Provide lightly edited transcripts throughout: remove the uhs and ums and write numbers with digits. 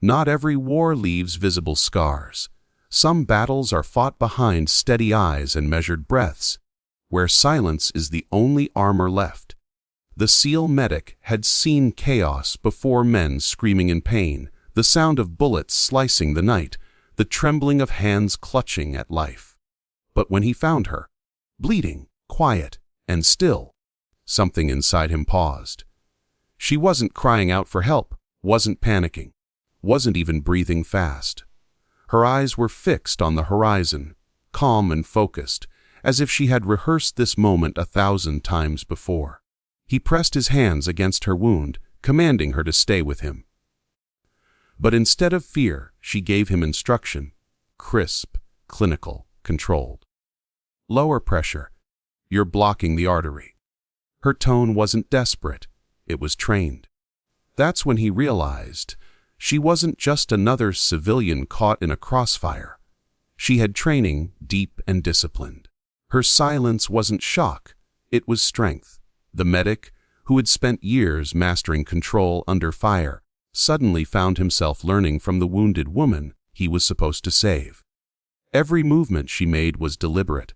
Not every war leaves visible scars. Some battles are fought behind steady eyes and measured breaths, where silence is the only armor left. The SEAL medic had seen chaos before, men screaming in pain, the sound of bullets slicing the night, the trembling of hands clutching at life. But when he found her, bleeding, quiet, and still, something inside him paused. She wasn't crying out for help, wasn't panicking, wasn't even breathing fast. Her eyes were fixed on the horizon, calm and focused, as if she had rehearsed this moment 1,000 times before. He pressed his hands against her wound, commanding her to stay with him. But instead of fear, she gave him instruction, crisp, clinical, controlled. Lower pressure. You're blocking the artery. Her tone wasn't desperate, it was trained. That's when he realized she wasn't just another civilian caught in a crossfire. She had training, deep and disciplined. Her silence wasn't shock, it was strength. The medic, who had spent years mastering control under fire, suddenly found himself learning from the wounded woman he was supposed to save. Every movement she made was deliberate.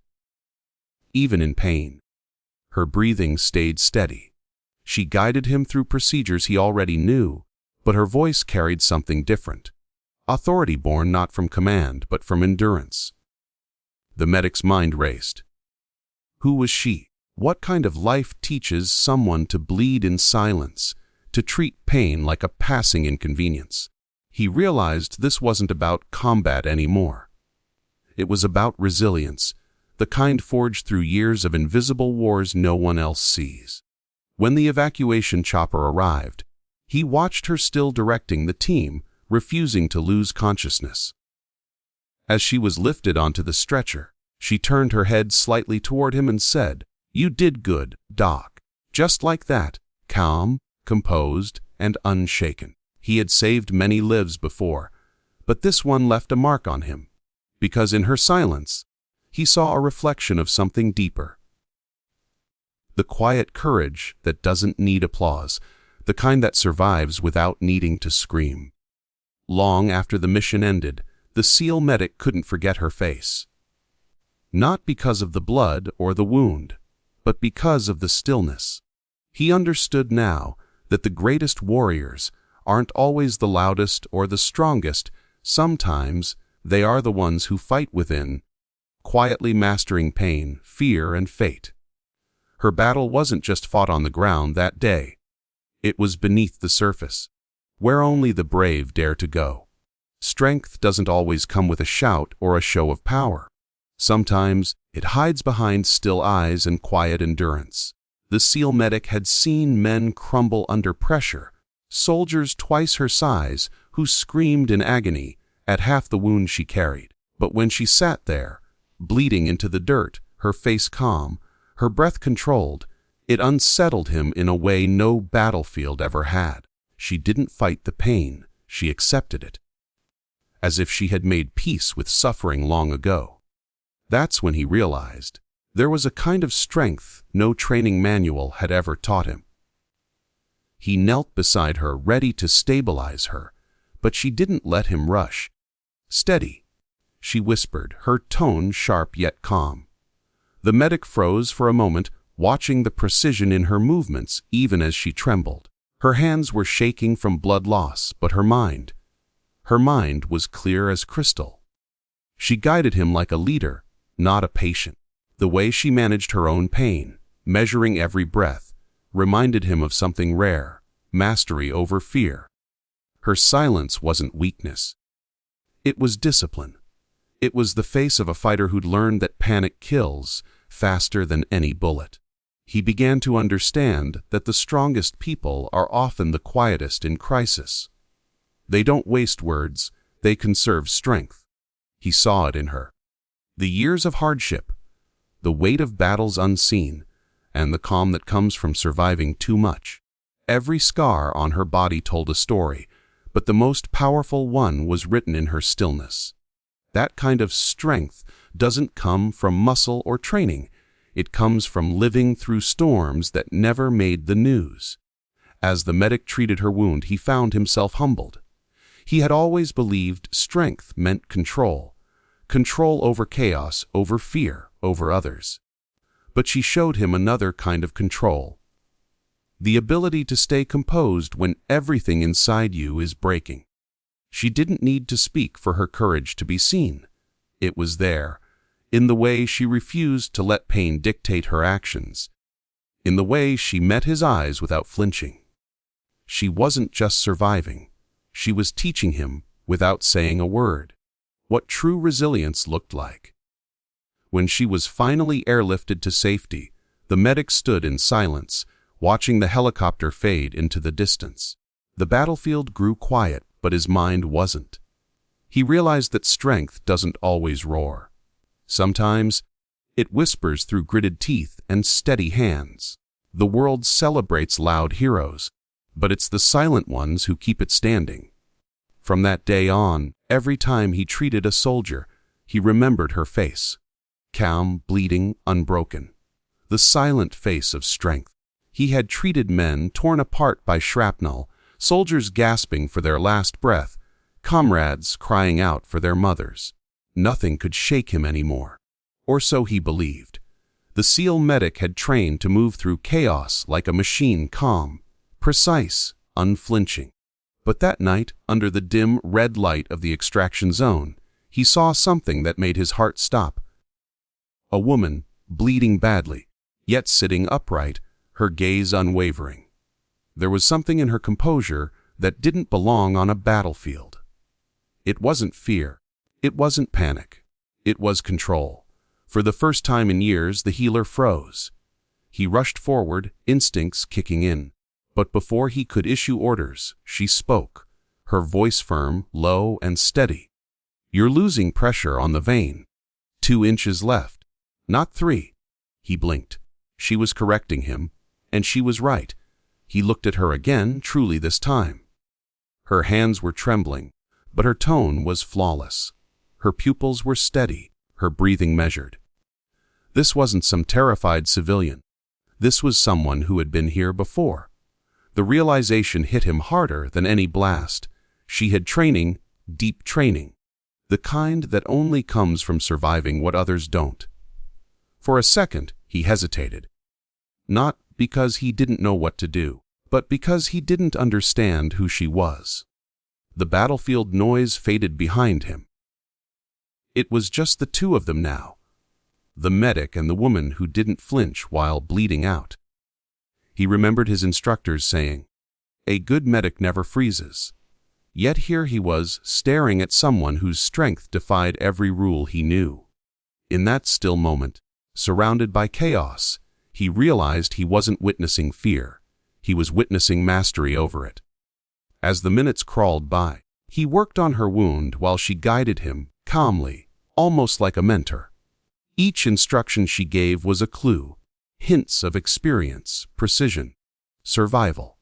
Even in pain, her breathing stayed steady. She guided him through procedures he already knew, but her voice carried something different. Authority born not from command, but from endurance. The medic's mind raced. Who was she? What kind of life teaches someone to bleed in silence, to treat pain like a passing inconvenience? He realized this wasn't about combat anymore. It was about resilience, the kind forged through years of invisible wars no one else sees. When the evacuation chopper arrived, he watched her still directing the team, refusing to lose consciousness. As she was lifted onto the stretcher, she turned her head slightly toward him and said, "You did good, Doc." Just like that, calm, composed, and unshaken. He had saved many lives before, but this one left a mark on him, because in her silence, he saw a reflection of something deeper. The quiet courage that doesn't need applause, the kind that survives without needing to scream. Long after the mission ended, the SEAL medic couldn't forget her face. Not because of the blood or the wound, but because of the stillness. He understood now that the greatest warriors aren't always the loudest or the strongest. Sometimes they are the ones who fight within, quietly mastering pain, fear, and fate. Her battle wasn't just fought on the ground that day. It was beneath the surface, where only the brave dare to go. Strength doesn't always come with a shout or a show of power. Sometimes it hides behind still eyes and quiet endurance. The SEAL medic had seen men crumble under pressure, soldiers twice her size who screamed in agony at half the wound she carried. But when she sat there, bleeding into the dirt, her face calm, her breath controlled, it unsettled him in a way no battlefield ever had. She didn't fight the pain, she accepted it, as if she had made peace with suffering long ago. That's when he realized there was a kind of strength no training manual had ever taught him. He knelt beside her, ready to stabilize her, but she didn't let him rush. "Steady," she whispered, her tone sharp yet calm. The medic froze for a moment, watching the precision in her movements even as she trembled. Her hands were shaking from blood loss, but her mind was clear as crystal. She guided him like a leader, not a patient. The way she managed her own pain, measuring every breath, reminded him of something rare, mastery over fear. Her silence wasn't weakness. It was discipline. It was the face of a fighter who'd learned that panic kills faster than any bullet. He began to understand that the strongest people are often the quietest in crisis. They don't waste words, they conserve strength. He saw it in her. The years of hardship, the weight of battles unseen, and the calm that comes from surviving too much. Every scar on her body told a story, but the most powerful one was written in her stillness. That kind of strength doesn't come from muscle or training. It comes from living through storms that never made the news. As the medic treated her wound, he found himself humbled. He had always believed strength meant control. Control over chaos, over fear, over others. But she showed him another kind of control. The ability to stay composed when everything inside you is breaking. She didn't need to speak for her courage to be seen. It was there, in the way she refused to let pain dictate her actions, in the way she met his eyes without flinching. She wasn't just surviving. She was teaching him, without saying a word, what true resilience looked like. When she was finally airlifted to safety, the medic stood in silence, watching the helicopter fade into the distance. The battlefield grew quiet, but his mind wasn't. He realized that strength doesn't always roar. Sometimes, it whispers through gritted teeth and steady hands. The world celebrates loud heroes, but it's the silent ones who keep it standing. From that day on, every time he treated a soldier, he remembered her face. Calm, bleeding, unbroken. The silent face of strength. He had treated men torn apart by shrapnel, soldiers gasping for their last breath, comrades crying out for their mothers. Nothing could shake him anymore. Or so he believed. The SEAL medic had trained to move through chaos like a machine, calm, precise, unflinching. But that night, under the dim red light of the extraction zone, he saw something that made his heart stop. A woman, bleeding badly, yet sitting upright, her gaze unwavering. There was something in her composure that didn't belong on a battlefield. It wasn't fear. It wasn't panic. It was control. For the first time in years, the healer froze. He rushed forward, instincts kicking in. But before he could issue orders, she spoke, her voice firm, low, and steady. "You're losing pressure on the vein. 2 inches left. Not 3. He blinked. She was correcting him, and she was right. He looked at her again, truly this time. Her hands were trembling, but her tone was flawless. Her pupils were steady, her breathing measured. This wasn't some terrified civilian. This was someone who had been here before. The realization hit him harder than any blast. She had training, deep training, the kind that only comes from surviving what others don't. For a second, he hesitated. Not because he didn't know what to do, but because he didn't understand who she was. The battlefield noise faded behind him. It was just the two of them now. The medic and the woman who didn't flinch while bleeding out. He remembered his instructors saying, "A good medic never freezes." Yet here he was, staring at someone whose strength defied every rule he knew. In that still moment, surrounded by chaos, he realized he wasn't witnessing fear. He was witnessing mastery over it. As the minutes crawled by, he worked on her wound while she guided him, calmly, almost like a mentor. Each instruction she gave was a clue, hints of experience, precision, survival.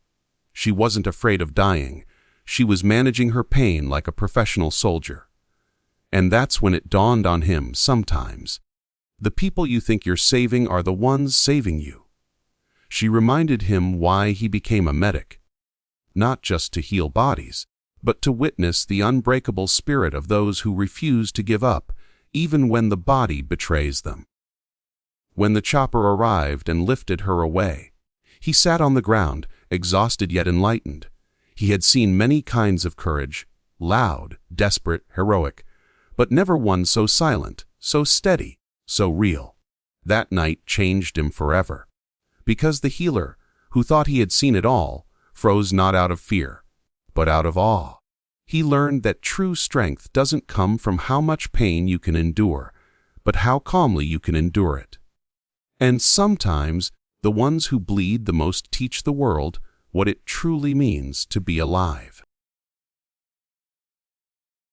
She wasn't afraid of dying. She was managing her pain like a professional soldier. And that's when it dawned on him sometimes. The people you think you're saving are the ones saving you. She reminded him why he became a medic. Not just to heal bodies, but to witness the unbreakable spirit of those who refuse to give up, even when the body betrays them. When the chopper arrived and lifted her away, he sat on the ground, exhausted yet enlightened. He had seen many kinds of courage, loud, desperate, heroic, but never one so silent, so steady, so real. That night changed him forever. Because the healer, who thought he had seen it all, froze not out of fear, but out of awe. He learned that true strength doesn't come from how much pain you can endure, but how calmly you can endure it. And sometimes, the ones who bleed the most teach the world what it truly means to be alive.